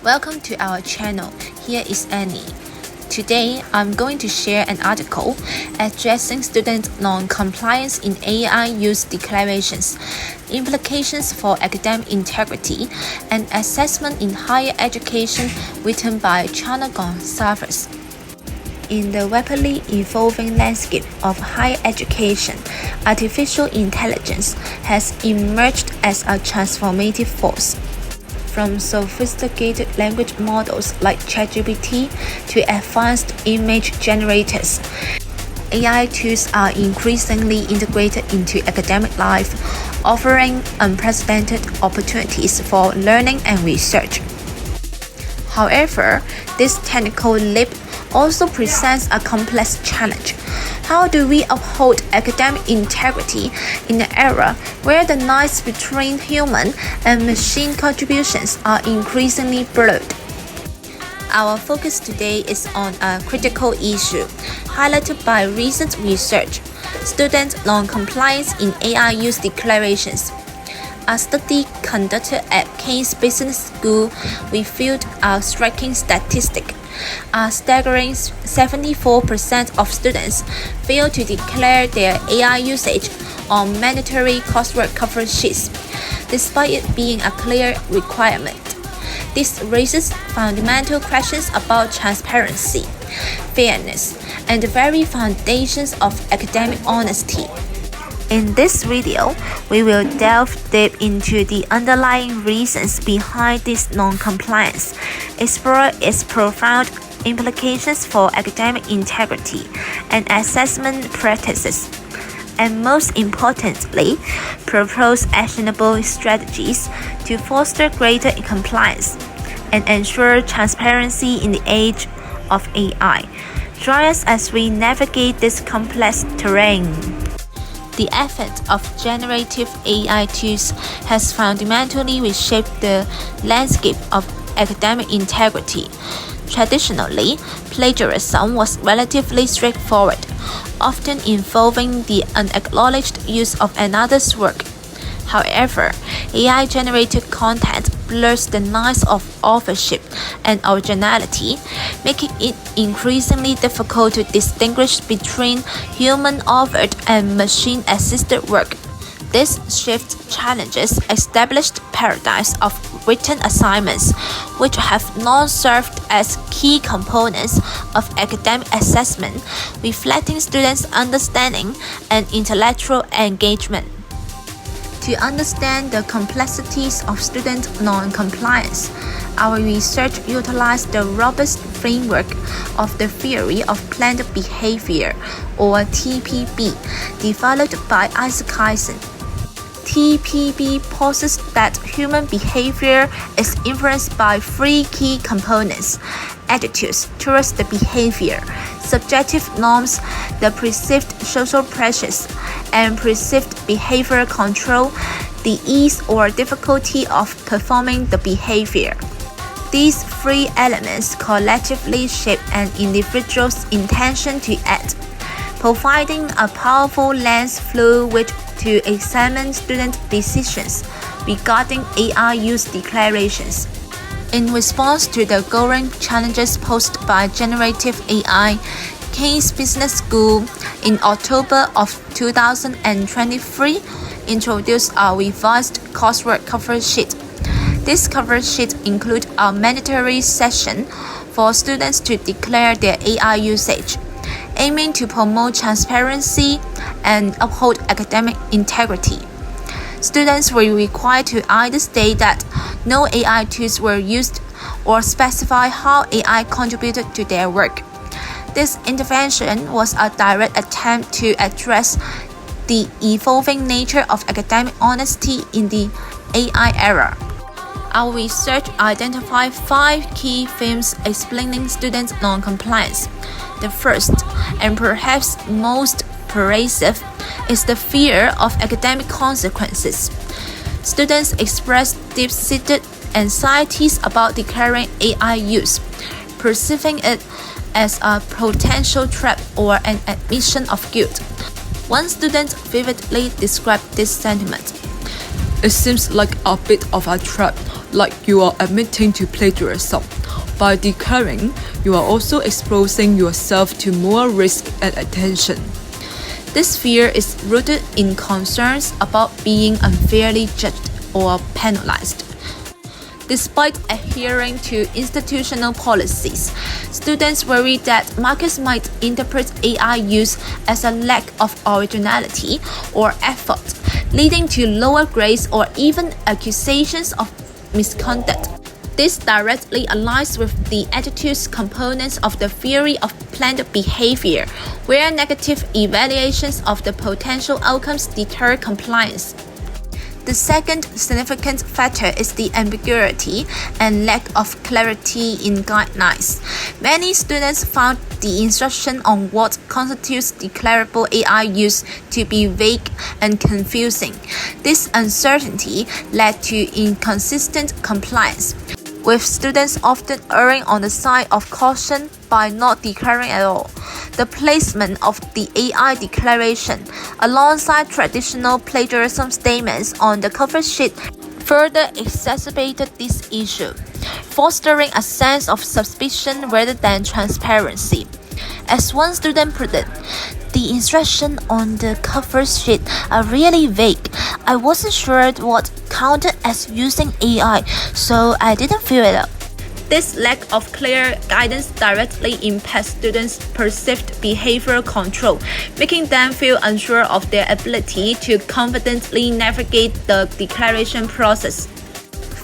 Welcome to our channel. Here is Annie. Today, I'm going to share an article addressing student non-compliance in AI use declarations, implications for academic integrity, and assessment in higher education, written by Gonsalves. In the rapidly evolving landscape of higher education, artificial intelligence has emerged as a transformative force. From sophisticated language models like ChatGPT to advanced image generators, AI tools are increasingly integrated into academic life, offering unprecedented opportunities for learning and research. However, this technical leap also presents a complex challenge. How do we uphold academic integrity in an era where the lines between human and machine contributions are increasingly blurred? Our focus today is on a critical issue highlighted by recent research: student non-compliance in AI use declarations. A study conducted at Case Business School revealed a striking statistic. A staggering 74% of students fail to declare their AI usage on mandatory coursework cover sheets, despite it being a clear requirement. This raises fundamental questions about transparency, fairness, and the very foundations of academic honesty. In this video, we will delve deep into the underlying reasons behind this non-compliance, explore its profound implications for academic integrity and assessment practices, and most importantly, propose actionable strategies to foster greater compliance and ensure transparency in the age of AI. Join us as we navigate this complex terrain. The advent of generative AI tools has fundamentally reshaped the landscape of academic integrity. Traditionally, plagiarism was relatively straightforward, often involving the unacknowledged use of another's work. However, AI-generated content blurs the lines of authorship and originality, making it increasingly difficult to distinguish between human-authored and machine-assisted work. This shift challenges established paradigms of written assignments, which have long served as key components of academic assessment, reflecting students' understanding and intellectual engagement. To understand the complexities of student non-compliance, our research utilized the robust framework of the Theory of Planned Behaviour, or TPB, developed by Citation. TPB posits that human behavior is influenced by three key components: attitudes towards the behavior, subjective norms, the perceived social pressures, and perceived behavioral control, the ease or difficulty of performing the behavior. These three elements collectively shape an individual's intention to act, providing a powerful lens through which to examine student decisions regarding AI use declarations. In response to the growing challenges posed by generative AI, Case Business School in October of 2023 introduced a revised coursework cover sheet. This cover sheet includes a mandatory session for students to declare their AI usage, aiming to promote transparency and uphold academic integrity. Students were required to either state that no AI tools were used or specify how AI contributed to their work. This intervention was a direct attempt to address the evolving nature of academic honesty in the AI era. Our research identified 5 key themes explaining student non-compliance. The first, and perhaps most pervasive, is the fear of academic consequences. Students express deep-seated anxieties about declaring AI use, perceiving it as a potential trap or an admission of guilt. One student vividly described this sentiment: "It seems like a bit of a trap. like you are admitting to plagiarism. By declaring, you are also exposing yourself to more risk and attention. This fear is rooted in concerns about being unfairly judged or penalized. Despite adhering to institutional policies, students worry that markets might interpret AI use as a lack of originality or effort, leading to lower grades or even accusations of misconduct. This directly aligns with the attitudes components of the theory of planned behavior, where negative evaluations of the potential outcomes deter compliance. The second significant factor is the ambiguity and lack of clarity in guidelines. Many students found the instruction on what constitutes declarable AI use to be vague and confusing. This uncertainty led to inconsistent compliance, with students often erring on the side of caution by not declaring at all. The placement of the AI declaration alongside traditional plagiarism statements on the cover sheet further exacerbated this issue, fostering a sense of suspicion rather than transparency. As one student put it, "The instructions on the cover sheet are really vague. I wasn't sure what counted as using AI, so I didn't fill it up." This lack of clear guidance directly impacts students' perceived behavioral control, making them feel unsure of their ability to confidently navigate the declaration process.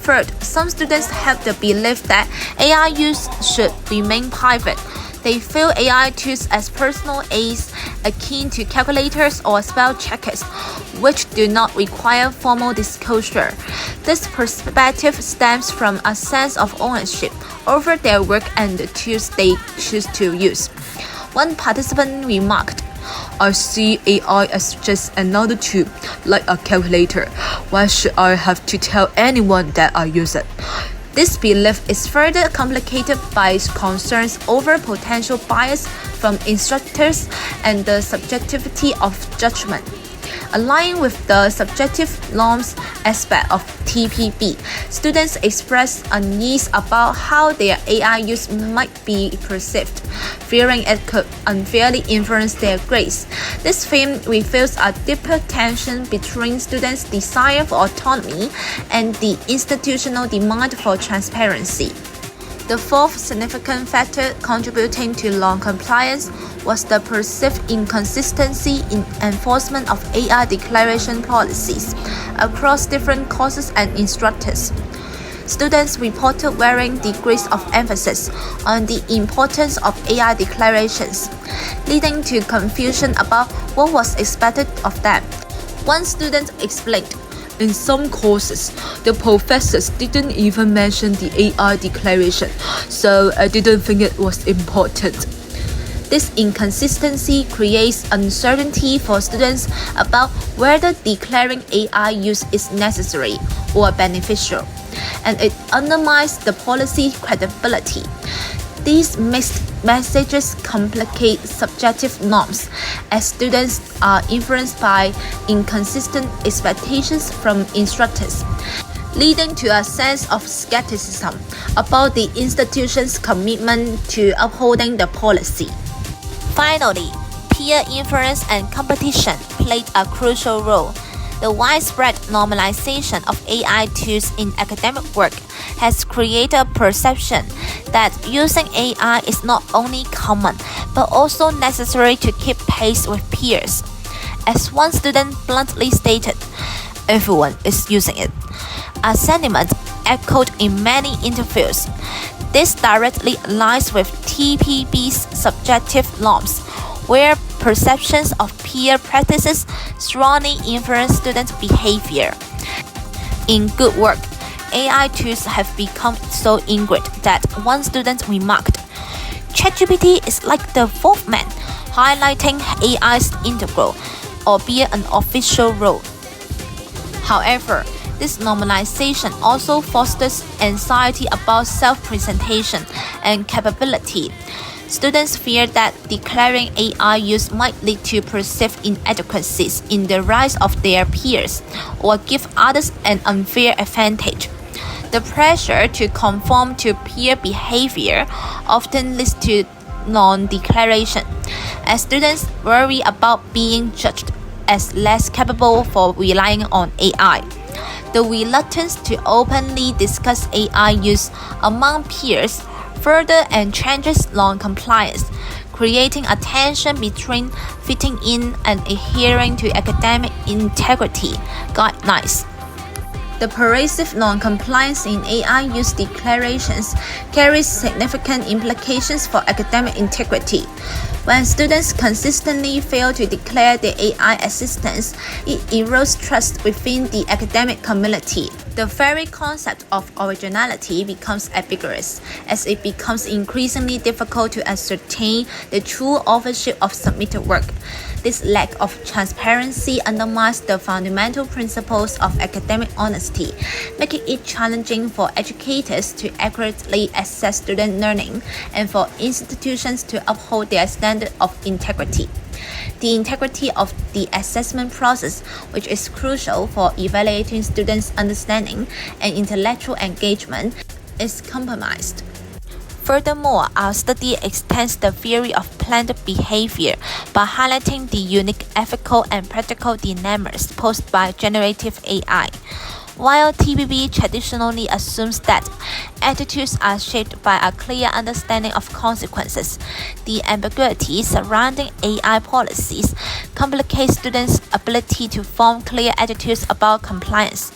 Third, some students have the belief that AI use should remain private. They feel AI tools as personal aids akin to calculators or spell checkers, which do not require formal disclosure. This perspective stems from a sense of ownership over their work and the tools they choose to use. One participant remarked, "I see AI as just another tool, like a calculator. Why should I have to tell anyone that I use it?" This belief is further complicated by concerns over potential bias from instructors and the subjectivity of judgment. Aligning with the subjective norms aspect of TPB, students express unease about how their AI use might be perceived, fearing it could unfairly influence their grades. This theme reveals a deeper tension between students' desire for autonomy and the institutional demand for transparency. The fourth significant factor contributing to non-compliance was the perceived inconsistency in enforcement of AI declaration policies across different courses and instructors. Students reported varying degrees of emphasis on the importance of AI declarations, leading to confusion about what was expected of them. One student explained, "In some courses, the professors didn't even mention the AI declaration, so I didn't think it was important." This inconsistency creates uncertainty for students about whether declaring AI use is necessary or beneficial, and it undermines the policy credibility. These mixed messages complicate subjective norms, as students are influenced by inconsistent expectations from instructors, leading to a sense of skepticism about the institution's commitment to upholding the policy. Finally, peer influence and competition played a crucial role. The widespread normalization of AI tools in academic work has created a perception that using AI is not only common, but also necessary to keep pace with peers. As one student bluntly stated, "Everyone is using it," a sentiment echoed in many interviews. This directly aligns with TPB's subjective norms, where perceptions of peer practices strongly influence student behavior. In good work, AI tools have become so ingrained that one student remarked, "ChatGPT is like the fourth man, highlighting AI's integral, albeit an official role." However, this normalization also fosters anxiety about self-presentation and capability. Students fear that declaring AI use might lead to perceived inadequacies in the rise of their peers or give others an unfair advantage. The pressure to conform to peer behavior often leads to non-declaration, as students worry about being judged as less capable for relying on AI. The reluctance to openly discuss AI use among peers further entrenches non-compliance, creating a tension between fitting in and adhering to academic integrity guidelines. The pervasive non-compliance in AI use declarations carries significant implications for academic integrity. When students consistently fail to declare their AI assistance, it erodes trust within the academic community. The very concept of originality becomes ambiguous, as it becomes increasingly difficult to ascertain the true authorship of submitted work. This lack of transparency undermines the fundamental principles of academic honesty, making it challenging for educators to accurately assess student learning and for institutions to uphold their standard of integrity. The integrity of the assessment process, which is crucial for evaluating students' understanding and intellectual engagement, is compromised. Furthermore, our study extends the theory of planned behavior by highlighting the unique ethical and practical dilemmas posed by generative AI. While TBB traditionally assumes that attitudes are shaped by a clear understanding of consequences, the ambiguity surrounding AI policies complicates students' ability to form clear attitudes about compliance.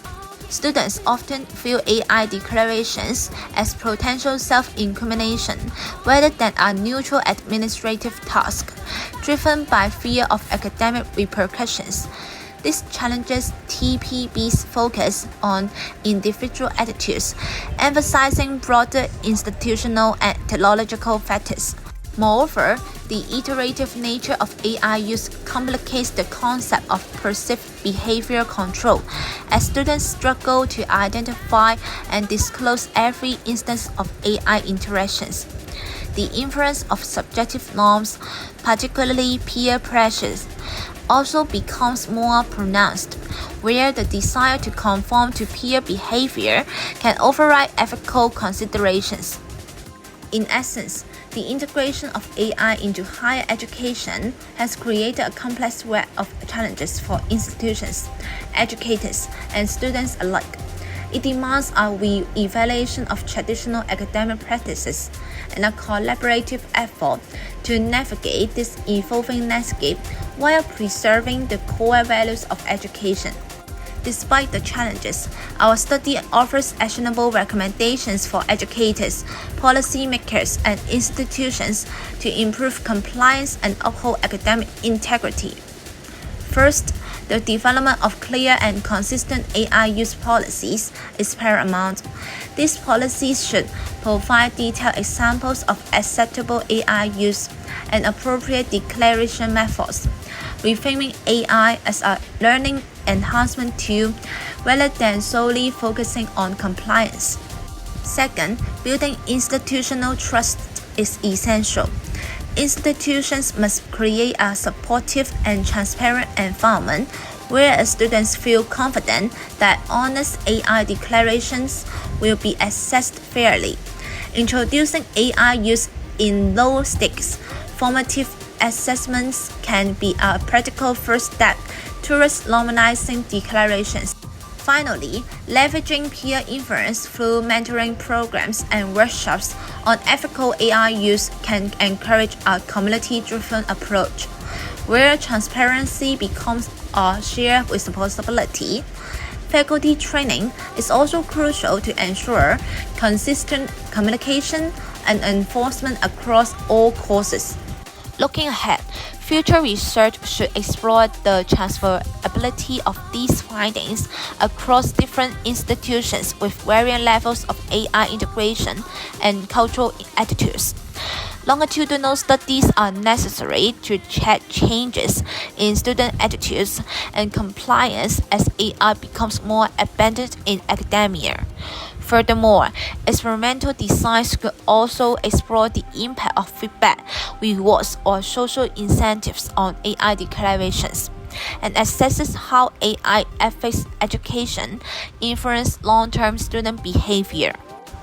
Students often view AI declarations as potential self-incrimination rather than a neutral administrative task, driven by fear of academic repercussions. This challenges TPB's focus on individual attitudes, emphasizing broader institutional and technological factors. Moreover, the iterative nature of AI use complicates the concept of perceived behavior control, as students struggle to identify and disclose every instance of AI interactions. The influence of subjective norms, particularly peer pressures, also becomes more pronounced, where the desire to conform to peer behavior can override ethical considerations. In essence, the integration of AI into higher education has created a complex web of challenges for institutions, educators, and students alike. It demands a re-evaluation of traditional academic practices and a collaborative effort to navigate this evolving landscape while preserving the core values of education. Despite the challenges, our study offers actionable recommendations for educators, policymakers, and institutions to improve compliance and uphold academic integrity. First, the development of clear and consistent AI use policies is paramount. These policies should provide detailed examples of acceptable AI use and appropriate declaration methods, reframing AI as a learning enhancement tool rather than solely focusing on compliance. Second, building institutional trust is essential. Institutions must create a supportive and transparent environment where students feel confident that honest AI declarations will be assessed fairly. Introducing AI use in low-stakes, formative assessments can be a practical first step towards normalizing declarations. Finally, leveraging peer influence through mentoring programs and workshops on ethical AI use can encourage a community-driven approach, where transparency becomes a shared responsibility. Faculty training is also crucial to ensure consistent communication and enforcement across all courses. Looking ahead, future research should explore the transferability of these findings across different institutions with varying levels of AI integration and cultural attitudes. Longitudinal studies are necessary to check changes in student attitudes and compliance as AI becomes more abundant in academia. Furthermore, experimental designs could also explore the impact of feedback, rewards, or social incentives on AI declarations. and assesses how AI affects education, influence long-term student behavior.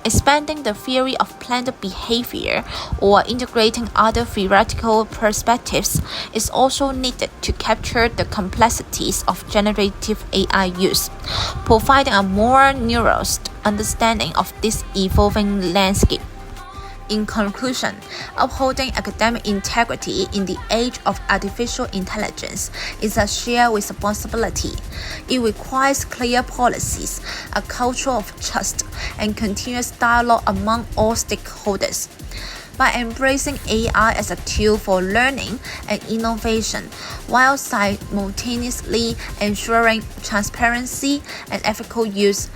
Expanding the theory of planned behavior or integrating other theoretical perspectives is also needed to capture the complexities of generative AI use, providing a more nuanced understanding of this evolving landscape. In conclusion, upholding academic integrity in the age of artificial intelligence is a shared responsibility. It requires clear policies, a culture of trust, and continuous dialogue among all stakeholders. By embracing AI as a tool for learning and innovation, while simultaneously ensuring transparency and ethical use,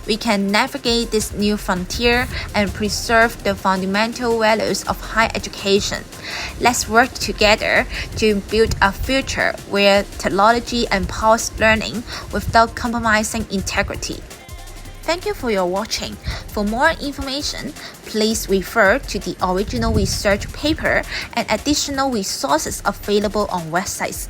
we can navigate this new frontier and preserve the fundamental values of higher education. Let's work together to build a future where technology empowers learning without compromising integrity. Thank you for your watching. For more information, please refer to the original research paper and additional resources available on websites.